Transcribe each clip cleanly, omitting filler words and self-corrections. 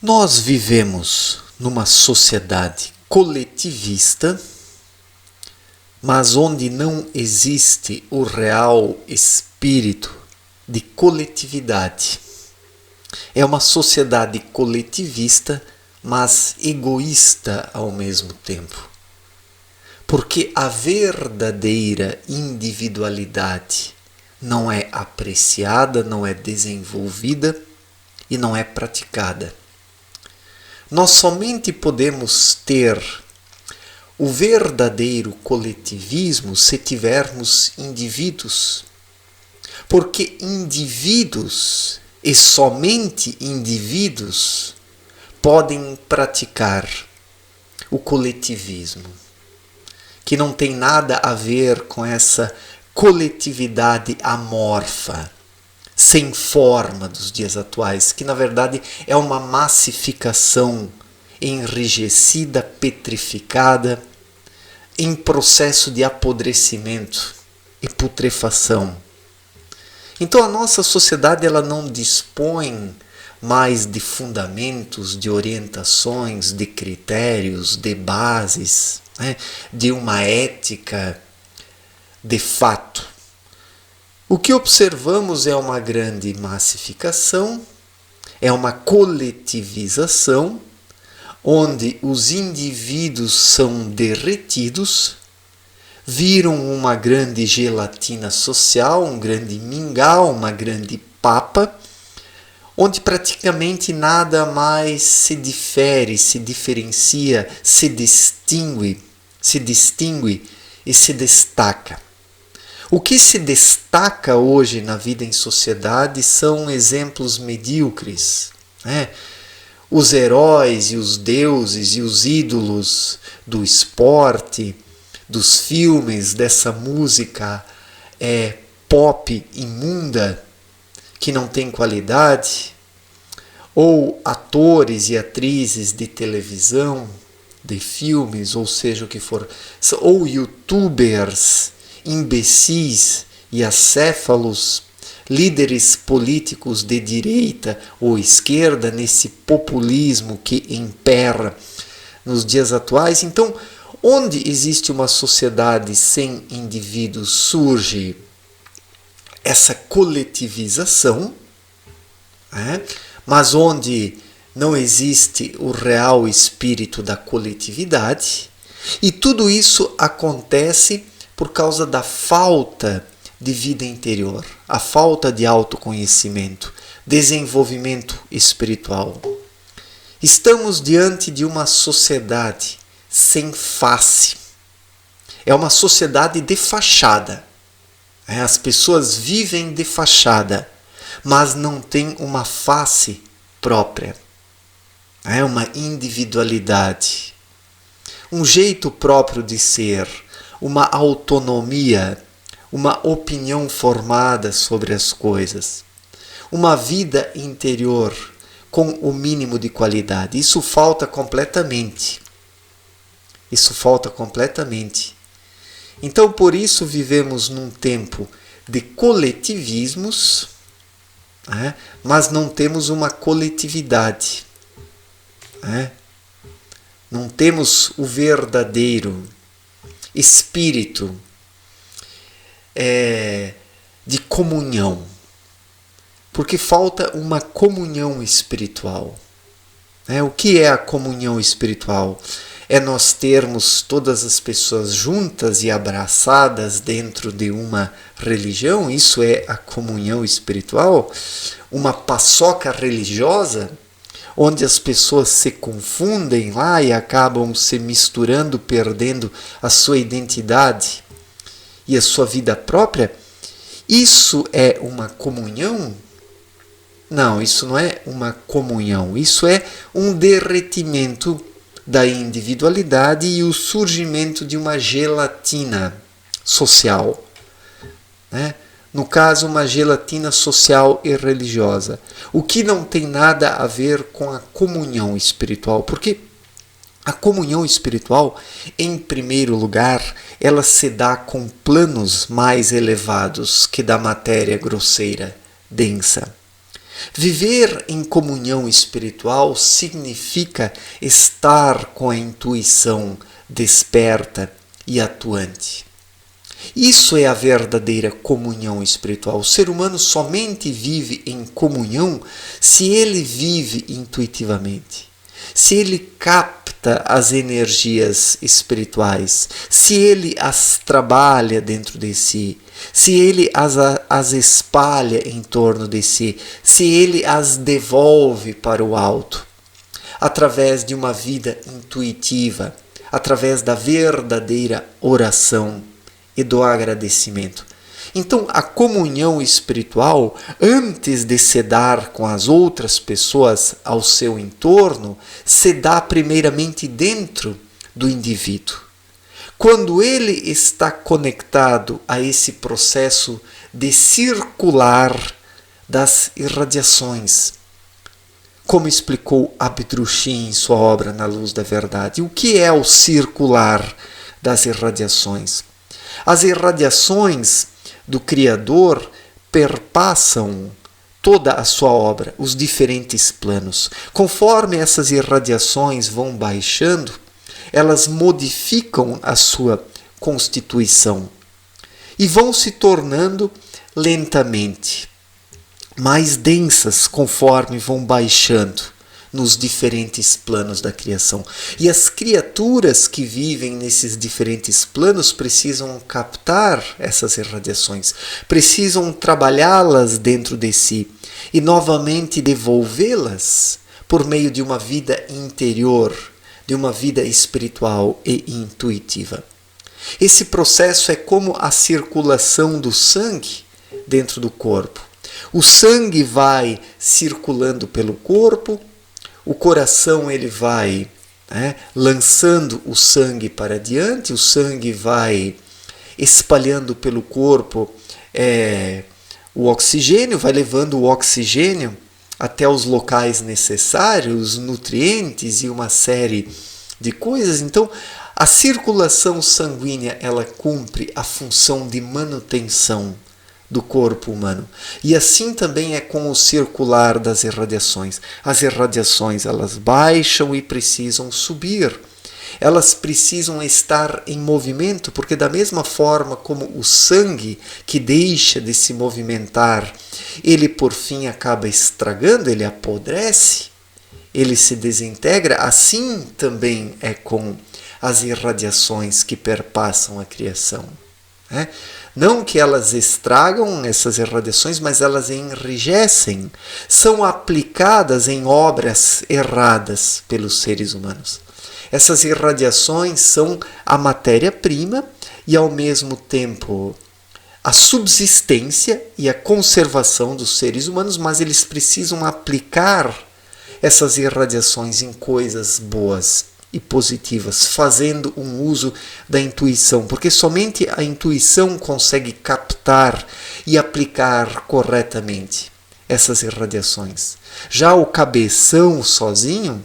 Nós vivemos numa sociedade coletivista, mas onde não existe o real espírito de coletividade. É uma sociedade coletivista, mas egoísta ao mesmo tempo. Porque a verdadeira individualidade não é apreciada, não é desenvolvida e não é praticada. Nós somente podemos ter o verdadeiro coletivismo se tivermos indivíduos. Porque indivíduos, e somente indivíduos, podem praticar o coletivismo, que não tem nada a ver com essa coletividade amorfa, sem forma dos dias atuais, que na verdade é uma massificação enrijecida, petrificada, em processo de apodrecimento e putrefação. Então a nossa sociedade ela não dispõe mais de fundamentos, de orientações, de critérios, de bases, de uma ética de fato. O que observamos é uma grande massificação, é uma coletivização, onde os indivíduos são derretidos, viram uma grande gelatina social, um grande mingau, uma grande papa, onde praticamente nada mais se difere, se diferencia, se distingue e se destaca. O que se destaca hoje na vida em sociedade são exemplos medíocres, Os heróis e os deuses e os ídolos do esporte, dos filmes, dessa música pop imunda, que não tem qualidade, ou atores e atrizes de televisão, de filmes, ou seja o que for, ou youtubers imbecis e acéfalos, líderes políticos de direita ou esquerda nesse populismo que impera nos dias atuais. Então, onde existe uma sociedade sem indivíduos, surge essa coletivização, mas onde não existe o real espírito da coletividade, e tudo isso acontece por causa da falta de vida interior, a falta de autoconhecimento, desenvolvimento espiritual. Estamos diante de uma sociedade sem face. É uma sociedade de fachada. As pessoas vivem de fachada, mas não têm uma face própria. Uma individualidade, um jeito próprio de ser, uma autonomia, uma opinião formada sobre as coisas, uma vida interior com o mínimo de qualidade. Isso falta completamente. Então, por isso vivemos num tempo de coletivismos, mas não temos uma coletividade. Não temos o verdadeiro espírito de comunhão, porque falta uma comunhão espiritual. O que é a comunhão espiritual? É nós termos todas as pessoas juntas e abraçadas dentro de uma religião. Isso é a comunhão espiritual? Uma paçoca religiosa, onde as pessoas se confundem lá e acabam se misturando, perdendo a sua identidade e a sua vida própria. Isso é uma comunhão? Não, isso não é uma comunhão. Isso é um derretimento da individualidade e o surgimento de uma gelatina social. No caso, uma gelatina social e religiosa, o que não tem nada a ver com a comunhão espiritual, porque a comunhão espiritual, em primeiro lugar, ela se dá com planos mais elevados que da matéria grosseira, densa. Viver em comunhão espiritual significa estar com a intuição desperta e atuante. Isso é a verdadeira comunhão espiritual. O ser humano somente vive em comunhão se ele vive intuitivamente, se ele capta as energias espirituais, se ele as trabalha dentro de si, se ele as espalha em torno de si, se ele as devolve para o alto, através de uma vida intuitiva, através da verdadeira oração e do agradecimento. Então, a comunhão espiritual, antes de se dar com as outras pessoas ao seu entorno, se dá primeiramente dentro do indivíduo. Quando ele está conectado a esse processo de circular das irradiações, como explicou Abdrushim em sua obra Na Luz da Verdade. O que é o circular das irradiações? As irradiações do Criador perpassam toda a sua obra, os diferentes planos. Conforme essas irradiações vão baixando, elas modificam a sua constituição e vão se tornando lentamente mais densas conforme vão baixando nos diferentes planos da criação. E as criaturas que vivem nesses diferentes planos precisam captar essas irradiações, precisam trabalhá-las dentro de si e novamente devolvê-las por meio de uma vida interior, de uma vida espiritual e intuitiva. Esse processo é como a circulação do sangue dentro do corpo. O sangue vai circulando pelo corpo, o coração ele vai lançando o sangue para diante, o sangue vai espalhando pelo corpo o oxigênio, vai levando o oxigênio até os locais necessários, nutrientes e uma série de coisas. Então, a circulação sanguínea ela cumpre a função de manutenção do corpo humano. E assim também é com o circular das irradiações. As irradiações elas baixam e precisam subir. Elas precisam estar em movimento, porque da mesma forma como o sangue que deixa de se movimentar, ele por fim acaba estragando, ele apodrece, ele se desintegra, assim também é com as irradiações que perpassam a criação. Não que elas estragam essas irradiações, mas elas enrijecem, são aplicadas em obras erradas pelos seres humanos. Essas irradiações são a matéria-prima e, ao mesmo tempo, a subsistência e a conservação dos seres humanos, mas eles precisam aplicar essas irradiações em coisas boas e positivas, fazendo um uso da intuição, porque somente a intuição consegue captar e aplicar corretamente essas irradiações. Já o cabeção sozinho,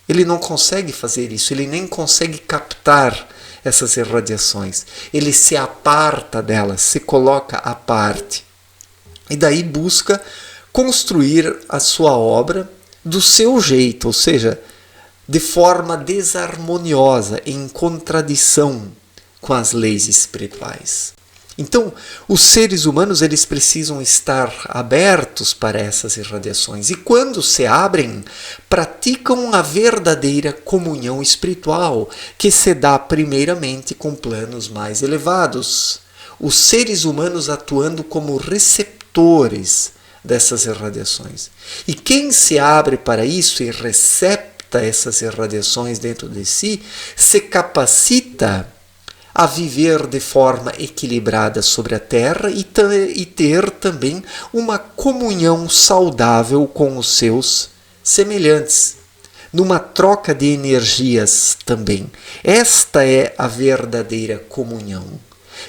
ele não consegue fazer isso, ele nem consegue captar essas irradiações. Ele se aparta delas, se coloca à parte. E daí busca construir a sua obra do seu jeito, ou seja, de forma desarmoniosa, em contradição com as leis espirituais. Então, os seres humanos eles precisam estar abertos para essas irradiações e quando se abrem, praticam a verdadeira comunhão espiritual, que se dá primeiramente com planos mais elevados. Os seres humanos atuando como receptores dessas irradiações. E quem se abre para isso e recepta essas irradiações dentro de si, se capacita a viver de forma equilibrada sobre a Terra e ter também uma comunhão saudável com os seus semelhantes, numa troca de energias também. Esta é a verdadeira comunhão,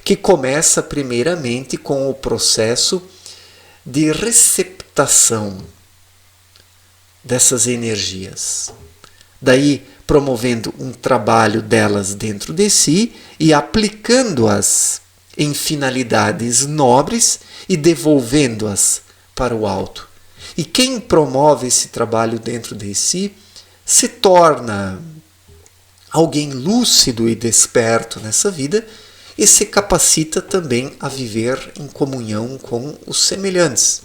que começa primeiramente com o processo de receptação dessas energias. Daí, promovendo um trabalho delas dentro de si e aplicando-as em finalidades nobres e devolvendo-as para o alto. E quem promove esse trabalho dentro de si se torna alguém lúcido e desperto nessa vida e se capacita também a viver em comunhão com os semelhantes.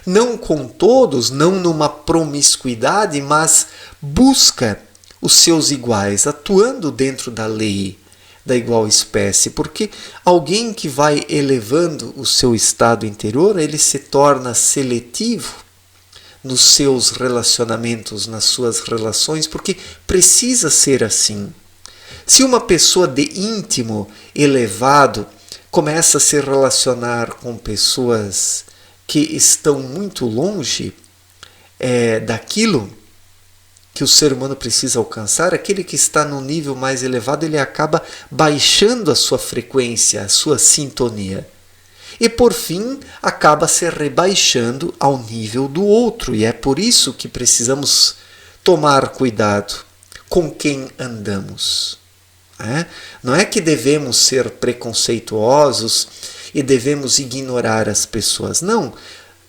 Não com todos, não numa promiscuidade, mas busca os seus iguais, atuando dentro da lei da igual espécie, porque alguém que vai elevando o seu estado interior, ele se torna seletivo nos seus relacionamentos, nas suas relações, porque precisa ser assim. Se uma pessoa de íntimo elevado começa a se relacionar com pessoas que estão muito longe daquilo que o ser humano precisa alcançar, aquele que está no nível mais elevado, ele acaba baixando a sua frequência, a sua sintonia. E por fim, acaba se rebaixando ao nível do outro. E é por isso que precisamos tomar cuidado com quem andamos. Não é que devemos ser preconceituosos e devemos ignorar as pessoas. Não.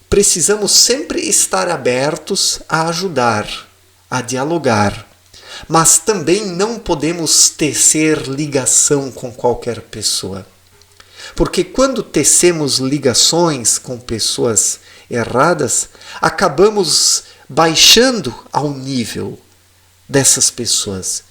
Precisamos sempre estar abertos a ajudar, a dialogar. Mas também não podemos tecer ligação com qualquer pessoa. Porque quando tecemos ligações com pessoas erradas, acabamos baixando ao nível dessas pessoas.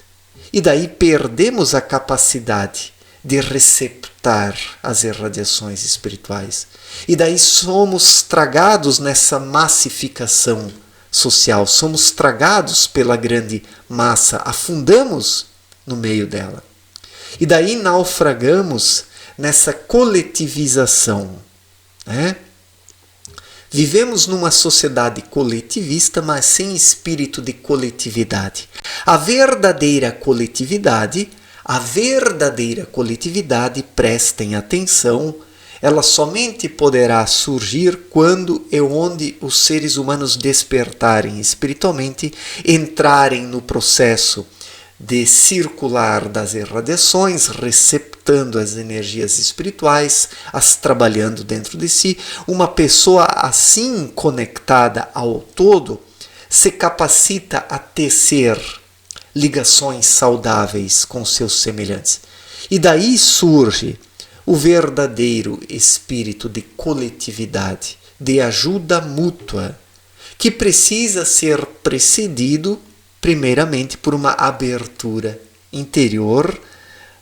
E daí perdemos a capacidade de receptar as irradiações espirituais. E daí somos tragados nessa massificação social, somos tragados pela grande massa, afundamos no meio dela. E daí naufragamos nessa coletivização. Vivemos numa sociedade coletivista, mas sem espírito de coletividade. A verdadeira coletividade, prestem atenção, ela somente poderá surgir quando e onde os seres humanos despertarem espiritualmente, entrarem no processo de circular das irradiações, receptando as energias espirituais, as trabalhando dentro de si. Uma pessoa assim conectada ao todo se capacita a tecer ligações saudáveis com seus semelhantes. E daí surge o verdadeiro espírito de coletividade, de ajuda mútua, que precisa ser precedido primeiramente por uma abertura interior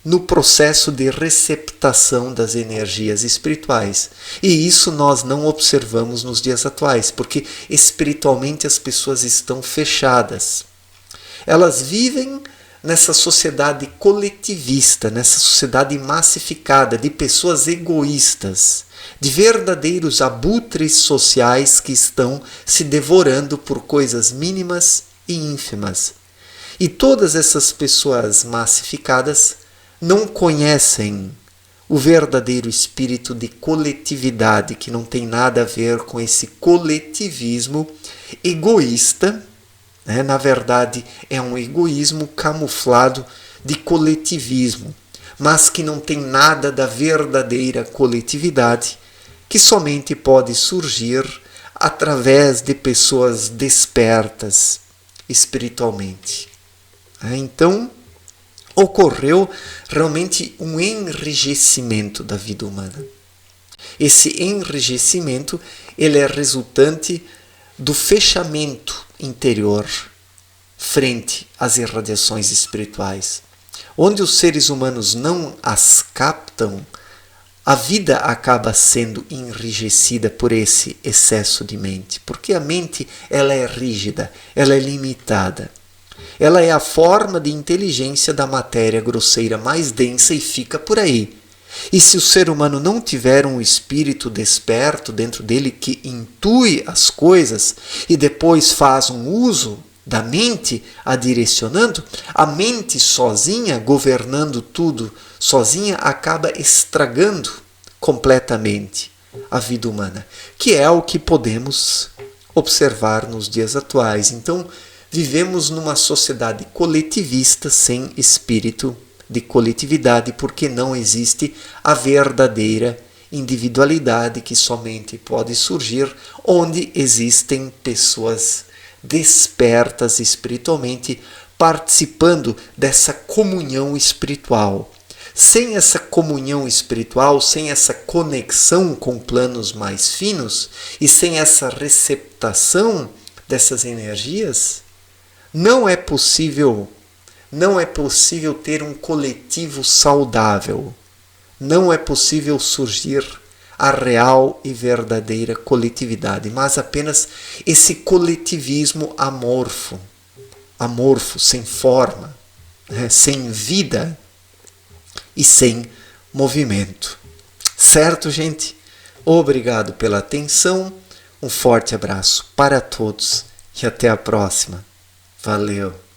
no processo de receptação das energias espirituais. E isso nós não observamos nos dias atuais, porque espiritualmente as pessoas estão fechadas. Elas vivem nessa sociedade coletivista, nessa sociedade massificada de pessoas egoístas, de verdadeiros abutres sociais que estão se devorando por coisas mínimas e ínfimas. E todas essas pessoas massificadas não conhecem o verdadeiro espírito de coletividade, que não tem nada a ver com esse coletivismo egoísta. Na verdade, é um egoísmo camuflado de coletivismo, mas que não tem nada da verdadeira coletividade, que somente pode surgir através de pessoas despertas espiritualmente. Então, ocorreu realmente um enrijecimento da vida humana. Esse enrijecimento ele é resultante do fechamento interior frente às irradiações espirituais. Onde os seres humanos não as captam, a vida acaba sendo enrijecida por esse excesso de mente, porque a mente ela é rígida, ela é limitada. Ela é a forma de inteligência da matéria grosseira mais densa e fica por aí. E se o ser humano não tiver um espírito desperto dentro dele que intui as coisas e depois faz um uso da mente a direcionando, a mente sozinha, governando tudo sozinha, acaba estragando completamente a vida humana, que é o que podemos observar nos dias atuais. Então, vivemos numa sociedade coletivista sem espírito de coletividade, porque não existe a verdadeira individualidade que somente pode surgir onde existem pessoas despertas espiritualmente participando dessa comunhão espiritual. Sem essa comunhão espiritual, sem essa conexão com planos mais finos e sem essa receptação dessas energias, não é possível ter um coletivo saudável. Não é possível surgir a real e verdadeira coletividade, mas apenas esse coletivismo amorfo, sem forma, sem vida e sem movimento. Certo, gente? Obrigado pela atenção, um forte abraço para todos e até a próxima. Valeu!